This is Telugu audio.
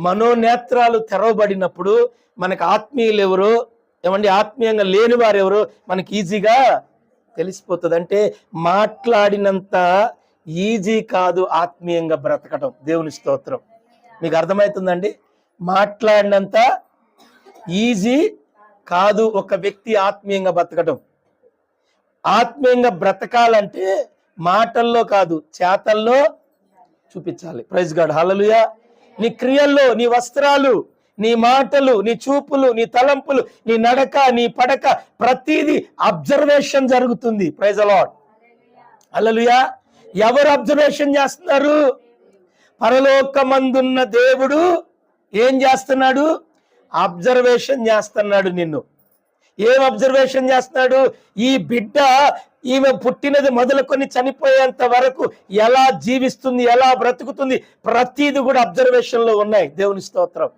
మనోనేత్రాలు తెరవబడినప్పుడు మనకు ఆత్మీయులు ఎవరో, ఏమండి ఆత్మీయంగా లేని వారు ఎవరో మనకి ఈజీగా తెలిసిపోతుంది. అంటే మాట్లాడినంత ఈజీ కాదు ఆత్మీయంగా బ్రతకటం. దేవుని స్తోత్రం. మీకు అర్థమవుతుందండి? మాట్లాడినంత ఈజీ కాదు ఒక వ్యక్తి ఆత్మీయంగా బ్రతకటం. ఆత్మీయంగా బ్రతకాలంటే మాటల్లో కాదు, చేతల్లో చూపించాలి. ప్రైజ్ గాడ్, హల్లెలూయా. నీ క్రియల్లో, నీ వస్త్రాలు, నీ మాటలు, నీ చూపులు, నీ తలంపులు, నీ నడక, నీ పడక, ప్రతిదీ అబ్జర్వేషన్ జరుగుతుంది. ప్రైజ్ ది లార్డ్, హల్లెలూయా. ఎవరు అబ్జర్వేషన్ చేస్తున్నారు? పరలోకమందున్న దేవుడు ఏం చేస్తున్నాడు? అబ్జర్వేషన్ చేస్తున్నాడు నిన్ను. ఏం అబ్జర్వేషన్ చేస్తున్నాడు? ఈ బిడ్డ ఈమె పుట్టినది మొదలుకొని చనిపోయేంత వరకు ఎలా జీవిస్తుంది, ఎలా బ్రతుకుతుంది, ప్రతిది కూడా అబ్జర్వేషన్ లో ఉన్నాయి. దేవుని స్తోత్రం.